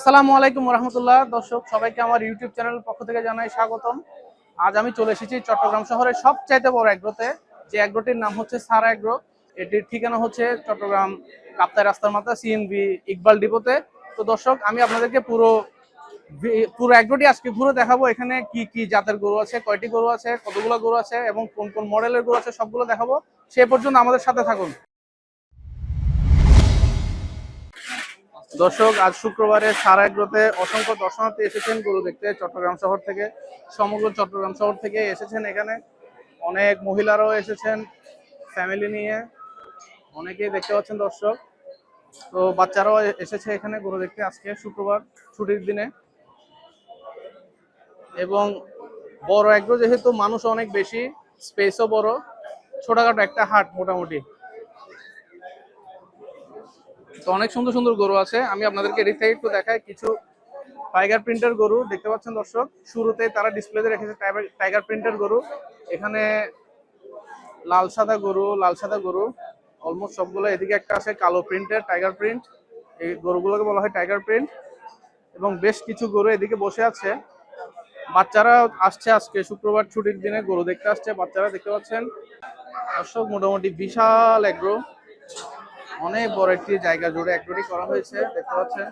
আসসালামু আলাইকুম রহমতুল্লাহ। দর্শক সবাইকে আমার ইউটিউব চ্যানেলের পক্ষ থেকে জানাই স্বাগতম। আজ আমি চলে এসেছি চট্টগ্রাম শহরের সবচাইতে বড় এগ্রোতে, যে এগ্রোটির নাম হচ্ছে সারা এগ্রো। এটির ঠিকানা হচ্ছে চট্টগ্রাম কাপ্তাই রাস্তার মাথা সিএনবি ইকবাল ডিপোতে। তো দর্শক, আমি আপনাদেরকে পুরো এগ্রোটি আজকে ঘুরে দেখাবো। এখানে কি কি জাতের গরু আছে, কয়টি গরু আছে, কতগুলো গরু আছে এবং কোন কোন মডেলের গরু আছে সবগুলো দেখাবো। সে পর্যন্ত আমাদের সাথে থাকুন। দর্শক, আজ শুক্রবারে সারা এগ্রোতে অসংখ্য দর্শনার্থী এসেছেন গরু দেখতে। চট্টগ্রাম শহর থেকে, সমগ্র চট্টগ্রাম শহর থেকে এসেছেন। এখানে অনেক মহিলারাও এসেছেন ফ্যামিলি নিয়ে, অনেকেই দেখতে পাচ্ছেন দর্শক। তো বাচ্চারাও এসেছে এখানে গরু দেখতে আজকে শুক্রবার ছুটির দিনে। এবং বড় এগ্রো যেহেতু মানুষ অনেক বেশি, স্পেসও বড়, ছোটখাটো একটা হাট মোটামুটি। তো অনেক সুন্দর সুন্দর গরু আছে, আমি আপনাদেরকে এদিক থেকে একটু দেখাই। কিছু টাইগার প্রিন্টের গরু দেখতে পাচ্ছেন দর্শক, শুরুতে তারা ডিসপ্লেতে রেখেছে টাইগার প্রিন্টের গরু। এখানে লাল সাদা গরু অলমোস্ট সবগুলো। এদিকে একটা আছে কালো প্রিন্টের টাইগার প্রিন্ট, এই গরুগুলোকে বলা হয় টাইগার প্রিন্ট। এবং বেশ কিছু গরু এদিকে বসে আছে। বাচ্চারা আসছে আজকে শুক্রবার ছুটির দিনে গরু দেখতে আসছে বাচ্চারা, দেখতে পাচ্ছেন দর্শক। মোটামুটি বিশাল এগ্রো, অনেক বড় একটি জায়গা জুড়ে এগ্রোটি করা হয়েছে, দেখতে পাচ্ছেন।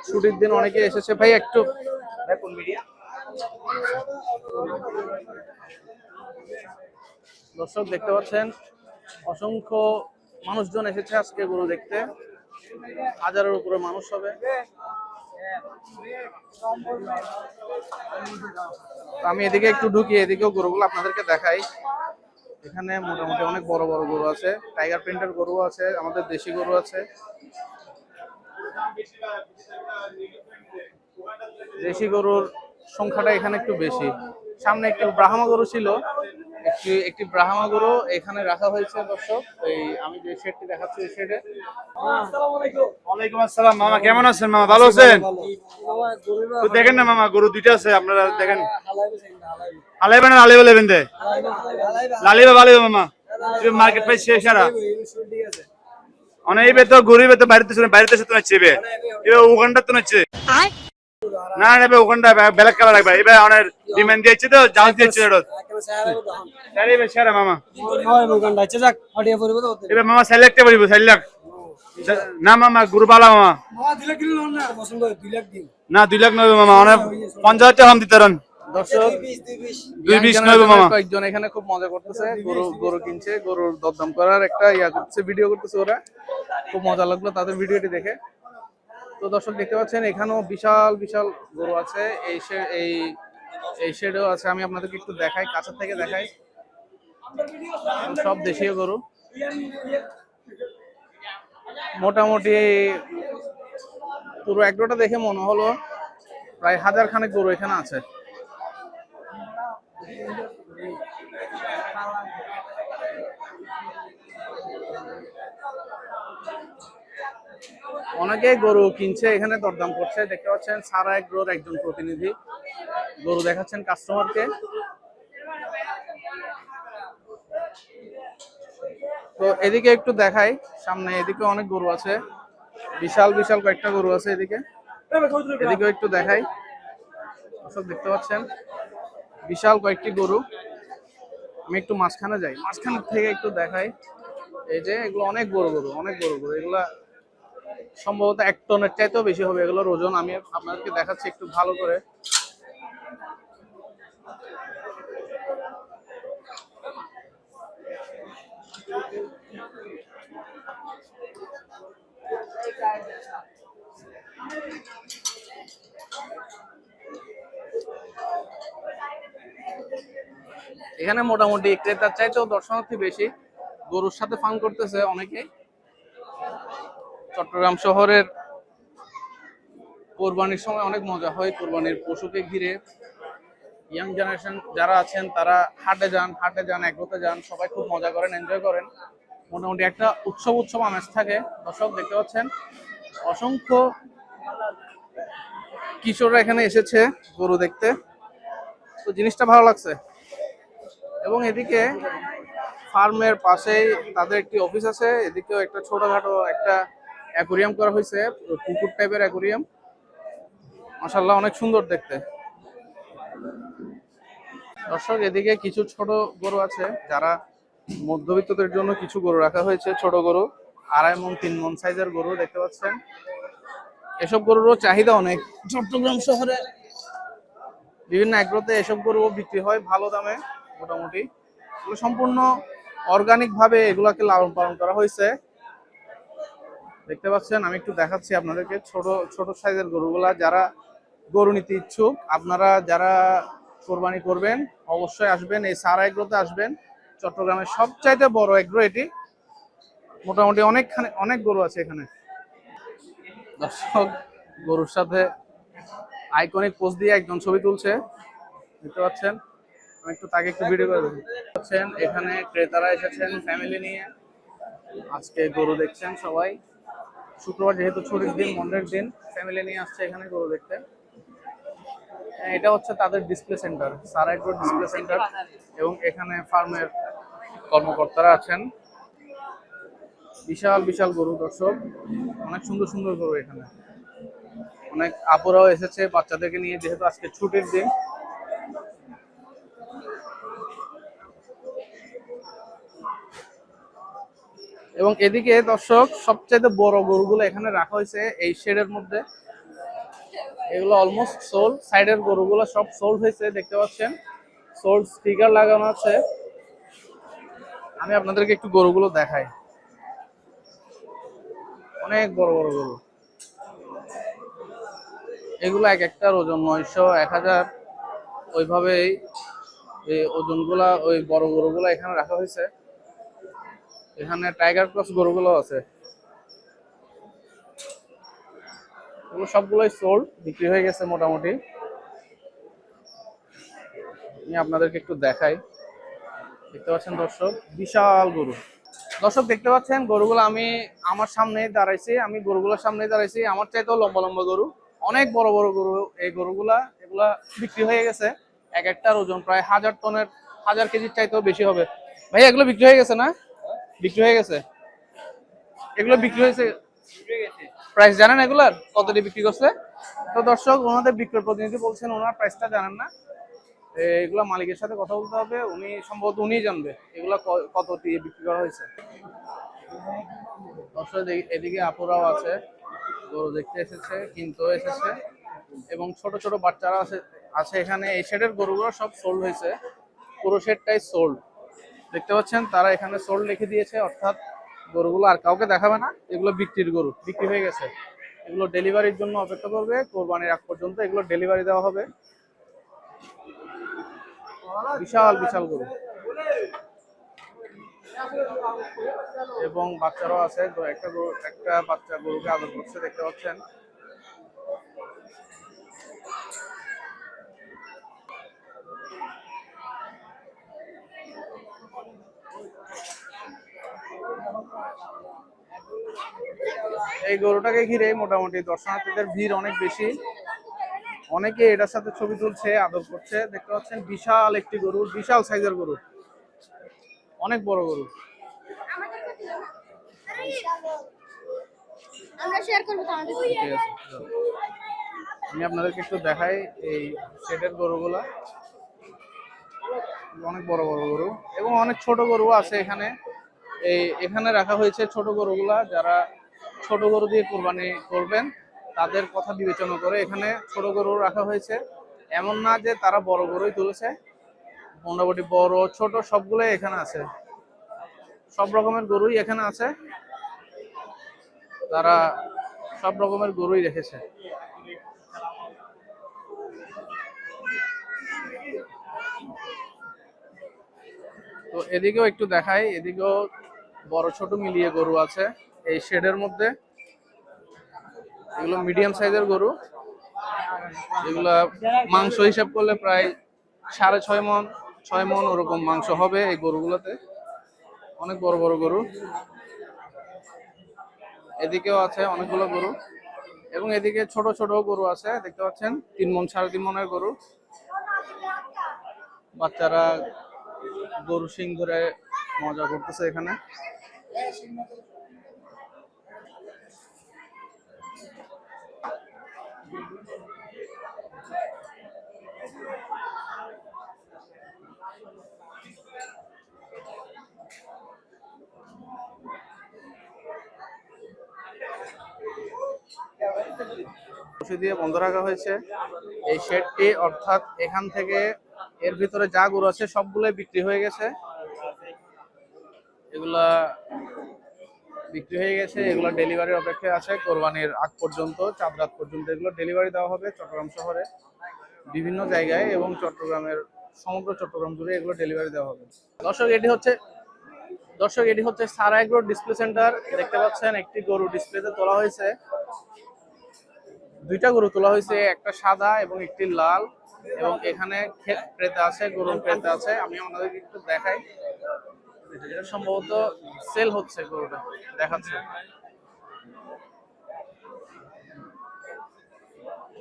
ছুটির দিন অনেকে এসেছে। ভাই একটু দেখুন মিডিয়া। দর্শক দেখতে পাচ্ছেন অসংখ্য মানুষজন এসেছে আজকে গরু দেখতে, হাজারের উপরে মানুষ হবে। আমি এদিকে একটু ঢুকি, এদিকেও গরুগুলো আপনাদেরকে দেখাই। এখানে মোটামুটি অনেক বড় বড় গরু আছে, টাইগার প্রিন্টের গরু আছে, আমাদের দেশি গরু আছে। দেশি গরুর সংখ্যাটা এখানে একটু বেশি। সামনে একটি ব্রাহ্মা গরু ছিল, একটি ব্রাহ্মা গরু এখানে রাখা হয়েছে দর্শক। এই আমি যে শেডটি দেখাচ্ছি এই শেডে। ওয়ালাইকুম আসসালাম মামা, কেমন আছেন মামা? ভালো আছেন? তো দেখেন না মামা, গরু দুইটা আছে, আপনারা দেখেন। হালাইবেন আর আলাইবে লেবেন দে লালিবে ভালিবে মামা, মার্কেট প্রাইস শেষ সারা অনেক। এইবে তো গরিবে তো বাইরে দেশে তো নাচছে, এবার উগান্ডা তো নাচছে না। এবার উগান্ডা ব্ল্যাক কালার রাখবে, এবার অনেক ডিমান্ড দিয়েছে তো জাহাজ দিয়েছে সেরা মামা। এবার মামা সাইলেক্টে পারিব 4 লাখ না মামা, গরু পালা মামা না 2 লাখ নয় মামা, অনেক 50,000 টাকা দিতে পারেন। দর্শক, 220 নয় মামা। কয়েকজন এখানে খুব মজা করতেছে, গরু কিনছে, গরুর দরদাম করার একটা করতেছে, ভিডিও করতেছে ওরা। খুব মজা লাগলো তাদের ভিডিওটি দেখে। তো দর্শক দেখতে পাচ্ছেন এখানেও বিশাল বিশাল গরু আছে, এই শেডেও আছে। আমি আপনাদেরকে একটু দেখাই, কাছের থেকে দেখাই। সব দেশীয় গরু, মোটামুটি পুরো এগ্রোটা দেখে মনে হলো প্রায় 1000 খানেক গরু এখানে আছে। অনেকে গরু কিনছে, এখানে দরদাম করছে, দেখতে পাচ্ছেন। সারা এগ্রোর একজন প্রতিনিধি গরু দেখাচ্ছেন কাস্টমারকে। তো এদিকে একটু দেখাই, সামনে এদিকে অনেক গরু আছে, বিশাল বিশাল কয়েকটা গরু আছে এদিকে। এদিকেও একটু দেখাই, সব দেখতে পাচ্ছেন বিশাল কয়েকটি গরু। আমি একটু মাঝখানে যাই, মাঝখান থেকে একটু দেখাই। এই যে এগুলো অনেক বড় গরু, অনেক বড় গরু। এগুলা সম্ভবত 1 টনের চাইতেও বেশি হবে এগুলোর ওজন। আমি আপনাদেরকে দেখাচ্ছি একটু ভালো করে। এখানে মোটামুটি ক্রেতার চাইতেও দর্শনার্থী বেশি, গরুর সাথে ফান করতেছে অনেকে। চট্টগ্রাম শহরের কোরবানির সময় অনেক মজা হয়, কোরবানির পশুকে ঘিরে। ইয়াং জেনারেশন যারা আছেন তারা হাটে যান এগ্রোতে যান, সবাই খুব মজা করেন, এনজয় করেন। মোটামুটি একটা উৎসব আমেজ থাকে। দর্শক দেখতে পাচ্ছেন অসংখ্য কিশোররা এখানে এসেছে গরু দেখতে, তো জিনিসটা ভালো লাগছে। এবং এদিকে ফার্মের পাশেই তাদের একটি অফিস আছে, এদিকেও একটা ছোটখাটো একটা অ্যাকুরিয়াম করা হয়েছে, পুকুর টাইপের অ্যাকুরিয়াম। মাশাআল্লাহ অনেক সুন্দর দেখতে। দর্শক এদিকে কিছু ছোট গরু আছে, যারা মধ্যবিত্তদের জন্য কিছু গরু রাখা হয়েছে, ছোট গরু 2.5 মণ 3 মণ সাইজের গরু দেখতে পাচ্ছেন। এসব গরুরও চাহিদা অনেক চট্টগ্রাম শহরে, বিভিন্ন এগ্রোতে এসব গরু বিক্রি হয় ভালো দামে মোটামুটি। এগুলো সম্পূর্ণ অর্গানিক ভাবে এগুলাকে লালন পালন করা হয়েছে দেখতে পাচ্ছেন। আমি একটু দেখাচ্ছি আপনাদেরকে ছোট ছোট সাইজের গরুগুলা। যারা গরু নিতে ইচ্ছুক, আপনারা যারা কোরবানি করবেন অবশ্যই আসবেন, এই সারা এগ্রোতে আসবেন। চট্টগ্রামের সবচাইতে বড় এগ্রো এটি, মোটামুটি অনেক গরু আছে এখানে। দর্শক গরুর সাথে আইকনিক পোজ দিয়ে একজন ছবি তুলছে দেখতে পাচ্ছেন। আমি একটু তাকে একটু ভিডিও করে পাচ্ছেন। এখানে ক্রেতারা এসেছেন ফ্যামিলি নিয়ে, আজকে গরু দেখছেন সবাই। শুক্রবার যেহেতু ছুটির দিন, মন্ডের দিন, ফ্যামিলি নিয়ে আসছে এখানে গরু দেখতে। এটা হচ্ছে তাদের ডিসপ্লে সেন্টার, সারা এগ্রো ডিসপ্লে সেন্টার, এবং এখানে ফার্মের কর্মকর্তারা আছেন। বিশাল বিশাল গরু দর্শক, অনেক সুন্দর সুন্দর গরু এখানে। অনেক আপুরাও এসেছে বাচ্চাদেরকে নিয়ে, যেহেতু আজকে ছুটির দিন। এবং এদিকে দর্শক সবচেয়ে বড় গরুগুলো এখানে রাখা হয়েছে এই শেডের মধ্যে। এগুলো অলমোস্ট সোল্ড, সাইডের গরুগুলো সব সোল্ড হয়েছে দেখতে পাচ্ছেন, সোল্ড স্টিকার লাগানো আছে। আমি আপনাদেরকে একটু গরুগুলো দেখাই, অনেক বড় বড় গরু। এগুলো এক একটার ওজন 900, 1000 ওইভাবেই এই ওজনগুলা, ওই বড় গরুগুলা এখানে রাখা হয়েছে। এখানে টাইগার ক্রস গরুগুলো আছে, এগুলো সবগুলোই সোল্ড, বিক্রি হয়ে গেছে মোটামুটি। আমি আপনাদেরকে একটু দেখাই, দেখতে পাচ্ছেন দর্শক বিশাল গরু। দর্শক দেখতে পাচ্ছেন গরুগুলো আমি আমার সামনেই দাঁড়াইছি, আমি গরুগুলোর সামনেই দাঁড়াইছি। আমার চাইতেও লম্বা লম্বা গরু, অনেক বড় বড় গরু এই গরুগুলা। এগুলা বিক্রি হয়ে গেছে, এক একটার ওজন প্রায় 1000 টনের, 1000 কেজির চাইতেও বেশি হবে। ভাই এগুলো বিক্রি হয়ে গেছে না? বিক্রি হয়ে গেছে, এগুলো বিক্রি হয়েছে। প্রাইস জানেন এগুলার কতটি বিক্রি করছে? তো দর্শক ওনাদের বিক্রয় প্রতিনিধি বলছেন ওনার প্রাইসটা জানেন না। এগুলা মালিকের সাথে কথা বলতে হবে, উনি সম্ভবত উনিই জানবে এগুলা কত দিয়ে বিক্রি করা হয়েছে। দর্শক এদিকে আপুরাও আছে, গরু দেখতে এসেছে, কিনতেও এসেছে, এবং ছোট ছোট বাচ্চারা আছে এখানে। এই শেডের গরুগুলো সব সোল্ড হয়েছে, পুরো শেডটাই সোল্ড দেখতে পাচ্ছেন। তারা এখানে সোল্ড লিখে দিয়েছে, অর্থাৎ গরুগুলো আর কাউকে দেখাবে না, এগুলো বিক্রির গরু, বিক্রি হয়ে গেছে। এগুলো ডেলিভারির জন্য অপেক্ষা করবে, কোরবানির আগ পর্যন্ত এগুলো ডেলিভারি দেওয়া হবে। বিশাল বিশাল গরু, এবং বাচ্চারাও আছে। তো একটা বাচ্চা গরুকে আদর করছে দেখতে পাচ্ছেন। এই গরুটাকে ঘিরে মোটামুটি দর্শনার্থীদের ভিড় অনেক বেশি, অনেকে এটার সাথে ছবি তুলছে, আদর করছে দেখতে পাচ্ছেন। বিশাল একটি গরু, বিশাল সাইজের গরু, অনেক বড় গরু। আমি আপনাদেরকে একটু দেখাই এই শেডের গরুগুলা, অনেক বড় বড় গরু, এবং অনেক ছোট গরু আছে এখানে। এখানে রাখা হয়েছে ছোট গরুগুলা, যারা ছোট গরু দিয়ে কোরবানি করবেন তাদের কথা বিবেচনা করে এখানে ছোট গরু রাখা হয়েছে। এমন না যে তারা বড় গরুই তুলেছে, মোটামুটি বড় ছোট সবগুলোই এখানে আছে, সব রকমের গরুই এখানে আছে, তারা সব রকমের গরুই রেখেছে। তো এদিকেও একটু দেখাই, এদিকেও বড় ছোট মিলিয়ে গরু আছে এই শেডের মধ্যে। এগুলো মিডিয়াম সাইজের গরু, এগুলা মাংস হিসাব করলে প্রায় 6.5 মণ 6 মণ ওরকম মাংস হবে এই গরুগুলোতে, অনেক বড় বড় গরু। এদিকেও আছে অনেকগুলো গরু, এবং এদিকে ছোট ছোট গরু আছে দেখতে পাচ্ছেন, 3 মণ 3.5 মণের গরু। বাচ্চারা গরু শিং ধরে মজা করতেছে এখানে। রশি দিয়ে বন্ধ রাখা হয়েছে এই শেডটি, অর্থাৎ এখান থেকে এর ভিতরে যা গরু আছে সবগুলোই বিক্রি হয়ে গেছে। এগুলা বিক্রি হয়ে গেছে, এগুলো ডেলিভারির অপেক্ষায় আছে। কোরবানির আগ পর্যন্ত, চাঁদ রাত পর্যন্ত এগুলো ডেলিভারি দেওয়া হবে চট্টগ্রাম শহরে বিভিন্ন জায়গায়, এবং চট্টগ্রামের সমগ্র চট্টগ্রাম জুড়ে এগুলো ডেলিভারি দেওয়া হবে। দর্শক এটি হচ্ছে সারা এগ্রো ডিসপ্লে সেন্টার। দেখতে পাচ্ছেন একটি গরু ডিসপ্লেতে তোলা হয়েছে, দুইটা গরু তোলা হয়েছে, একটা সাদা এবং একটি লাল, এবং এখানে ক্রেতা আছে, গরুর ক্রেতা আছে। আমি আপনাদেরকে একটু দেখাই, এটা সম্ভবত সেল হচ্ছে, গরুটা দেখাচ্ছে।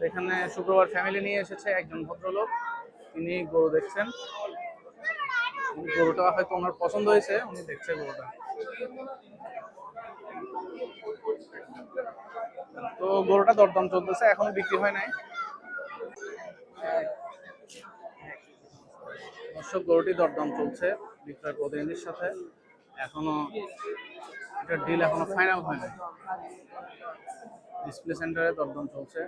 এখানে শুক্রবার ফ্যামিলি নিয়ে এসেছে একজন ভদ্রলোক, তিনি গরু দেখছেন। গরুটা হয়তো ওনার পছন্দ হয়েছে, উনি দেখছে গরুটা। তো গরুটা দরদাম চলতেছে, এখনো বিক্রি হয় নাই। দর্শক, গরুটি দরদাম চলছে বিক্রয় প্রতিনিধির সাথে, এখনো এটা ডিল এখনো ফাইনাল হয় নাই। ডিসপ্লে সেন্টারে দরদাম চলছে।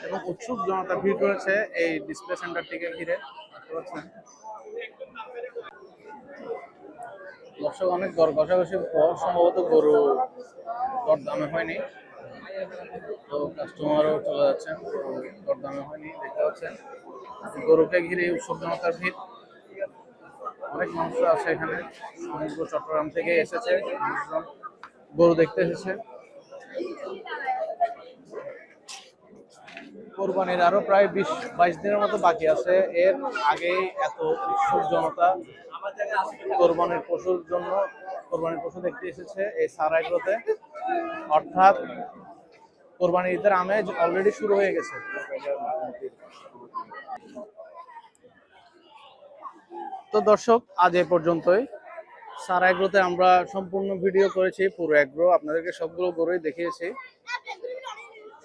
এবং উৎসুক জনতা ভিড় করেছে এই ডিসপ্লে সেন্টারটিকে ঘিরে, দেখতে পাচ্ছেন। দর্শক, অনেক দর কষাকষির পর সম্ভবত গরু দরদামে হয়নি, তো কাস্টমারও চলে যাচ্ছেন, দরদামে হয়নি। দেখতে পাচ্ছেন গরুকে ঘিরে উৎসুক জনতার ভিড়, অনেক মানুষ আছে এখানে, সমগ্র চট্টগ্রাম থেকে এসেছে মানুষজন গরু দেখতে এসেছে। কোরবানির আরো প্রায় 20-22 দিনের মতো বাকি আছে, এর আগেই এত উৎসুক জনতা কোরবানির পশু দেখতে এসেছে এই সারা এগ্রোতে। অর্থাৎ কোরবানির ঈদের আমেজ অলরেডি শুরু হয়ে গেছে। তো দর্শক, আজ এ পর্যন্তই। সারা এগ্রোতে আমরা সম্পূর্ণ ভিডিও করেছি, পুরো এগ্রো আপনাদেরকে সবগুলো গরুই দেখিয়েছি।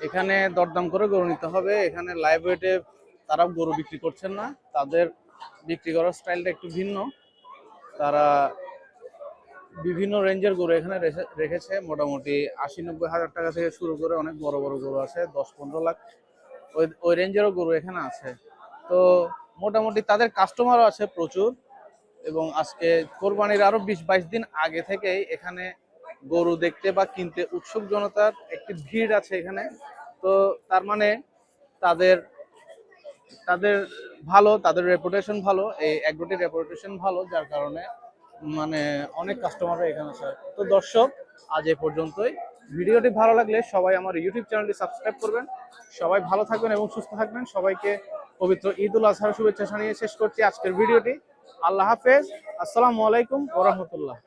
এখানে দরদাম করে গরু নিতে হবে। এখানে লাইভ ওয়েটে তারা গরু বিক্রি করছেন না, তাদের বিক্রি করার স্টাইলটা একটু ভিন্ন। তারা বিভিন্ন রেঞ্জের গরু এখানে রেখেছে, মোটামুটি 80-90 হাজার টাকা থেকে শুরু করে অনেক বড় বড় গরু আছে, 10-15 লাখ ওই রেঞ্জেরও গরু এখানে আছে। তো মোটামুটি তাদের কাস্টমারও আছে প্রচুর, এবং আজকে কোরবানির আরো 20-22 দিন আগে থেকেই এখানে গরু দেখতে বা কিনতে উৎসুক জনতার একটি ভিড় আছে এখানে। তো তার মানে তাদের ভালো, তাদের রেপুটেশন ভালো, এই এগ্রোটির রেপুটেশন ভালো, যার কারণে মানে অনেক কাস্টমাররা এখানে আসে। তো দর্শক, আজ এ পর্যন্তই। ভিডিওটি ভালো লাগলে সবাই আমার ইউটিউব চ্যানেলটি সাবস্ক্রাইব করবেন। সবাই ভালো থাকবেন এবং সুস্থ থাকবেন। সবাইকে পবিত্র ঈদ উল আজহার শুভেচ্ছা জানিয়ে শেষ করছি আজকের ভিডিওটি। আল্লাহ হাফেজ, আসসালামু আলাইকুম ওয়া রাহমাতুল্লাহ।